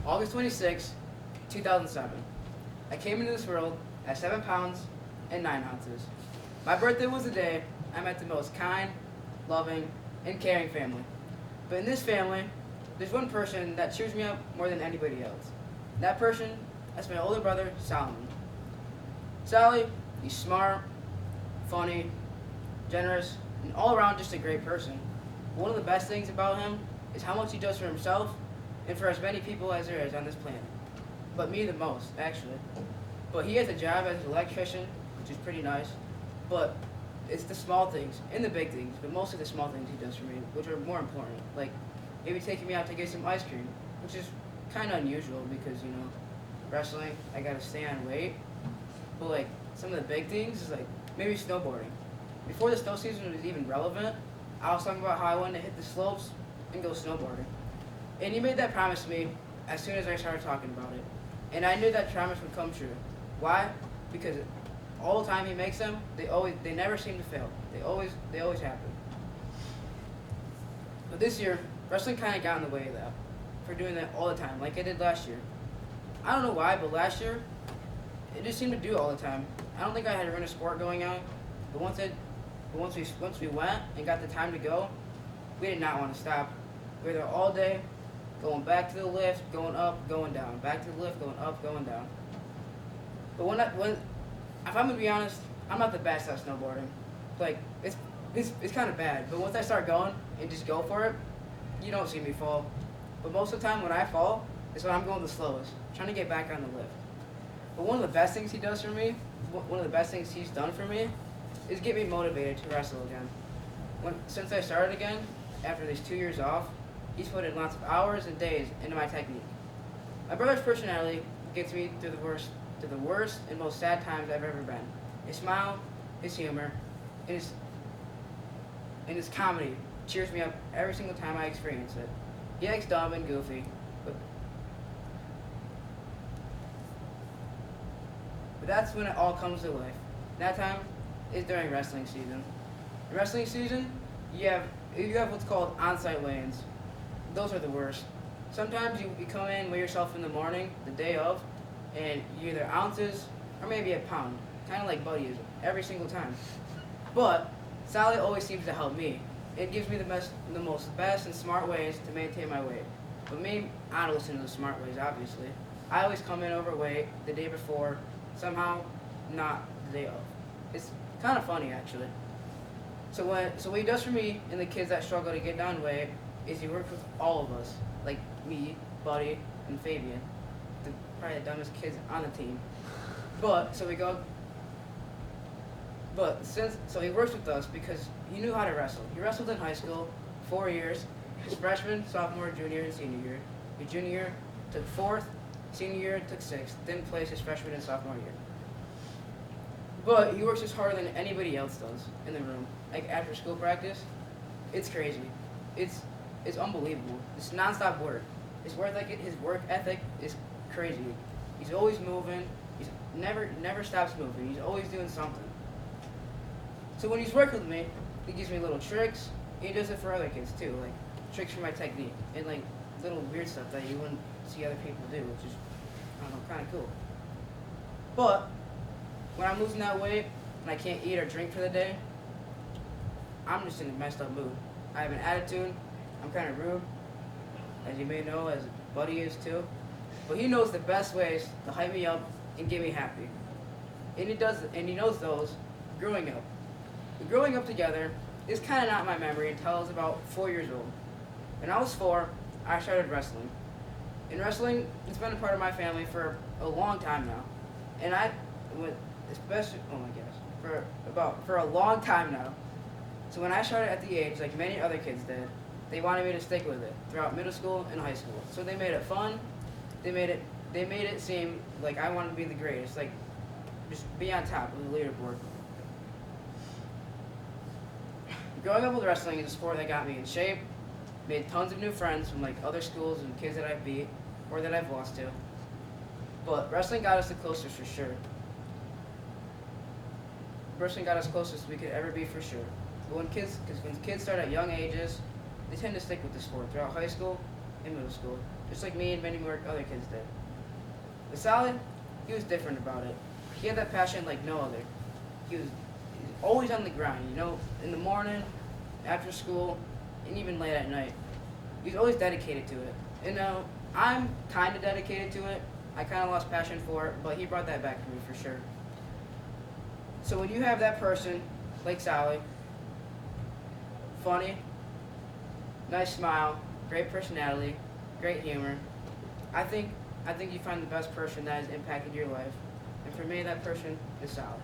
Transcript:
August 26, 2007. I came into this world at 7 pounds and 9 ounces. My birthday was the day I met the most kind, loving, and caring family. But in this family, there's one person that cheers me up more than anybody else. That person, that's my older brother, Solomon. Sally, he's smart, funny, generous, and all around just a great person. One of the best things about him is how much he does for himself and for as many people as there is on this planet. But me the most, actually. But he has a job as an electrician, which is pretty nice. But it's the small things and the big things, but mostly the small things he does for me, which are more important. Like maybe taking me out to get some ice cream, which is kind of unusual because, wrestling, I gotta stay on weight. But like some of the big things is like maybe snowboarding. Before the snow season was even relevant, I was talking about how I wanted to hit the slopes and go snowboarding. And he made that promise to me as soon as I started talking about it. And I knew that promise would come true. Why? Because all the time he makes them, they never seem to fail. They always happen. But this year, wrestling kind of got in the way of that, for doing that all the time, like I did last year. I don't know why, but last year, it just seemed to do it all the time. I don't think I had a run of sport going on, but once we went and got the time to go, we did not want to stop. We were there all day, going back to the lift, going up, going down, back to the lift, going up, going down. But if I'm gonna be honest, I'm not the best at snowboarding. Like it's kind of bad. But once I start going and just go for it, you don't see me fall. But most of the time when I fall, is when I'm going the slowest, trying to get back on the lift. But one of the best things he does for me, one of the best things he's done for me, is get me motivated to wrestle again. Since I started again, after these 2 years off, he's put in lots of hours and days into my technique. My brother's personality gets me through the worst and most sad times I've ever been. His smile, his humor, and his comedy cheers me up every single time I experience it. He acts dumb and goofy, but that's when it all comes to life. That time is during wrestling season. In wrestling season, you have what's called on-site weigh-ins. Those are the worst. Sometimes you come in, weigh yourself in the morning, the day of, and you either ounces or maybe a pound, kind of like Buddy is every single time. But Sally always seems to help me. It gives me the best and smart ways to maintain my weight. But me, I don't listen to the smart ways, obviously. I always come in overweight the day before, somehow not the day of. It's kind of funny, actually. So what he does for me and the kids that struggle to get down weight is he works with all of us, like me, Buddy, and Fabian, probably the dumbest kids on the team. So he works with us because he knew how to wrestle. He wrestled in high school, 4 years. His freshman, sophomore, junior, and senior year. His junior year took fourth, senior year took sixth. Didn't place his freshman and sophomore year. But he works as hard than anybody else does in the room. Like after school practice, it's crazy. It's unbelievable. It's nonstop work. His work ethic is crazy. He's always moving. He's never stops moving. He's always doing something. So when he's working with me, he gives me little tricks. He does it for other kids too, like tricks for my technique and like little weird stuff that you wouldn't see other people do, which is kind of cool. But when I'm losing that weight and I can't eat or drink for the day, I'm just in a messed up mood. I have an attitude. I'm kind of rude, as you may know, as Buddy is too. But he knows the best ways to hype me up and get me happy. And he knows those growing up. But growing up together is kind of not my memory until I was about 4 years old. When I was 4, I started wrestling. And wrestling has been a part of my family for a long time now. And for a long time now. So when I started at the age, like many other kids did, they wanted me to stick with it throughout middle school and high school. So they made it fun. They made it seem like I wanted to be the greatest, like just be on top of the leaderboard. Growing up with wrestling is a sport that got me in shape, made tons of new friends from like other schools and kids that I've beat or that I've lost to. But wrestling got us the closest for sure. Wrestling got us closest we could ever be for sure. But when kids start at young ages, they tend to stick with the sport throughout high school in middle school, just like me and many more other kids did. With Sally, he was different about it. He had that passion like no other. He was always on the grind, in the morning, after school, and even late at night. He was always dedicated to it. And I'm kind of dedicated to it. I kind of lost passion for it, but he brought that back to me for sure. So when you have that person, like Sally, funny, nice smile, great personality, great humor, I think you find the best person that has impacted your life. And for me, that person is Sally.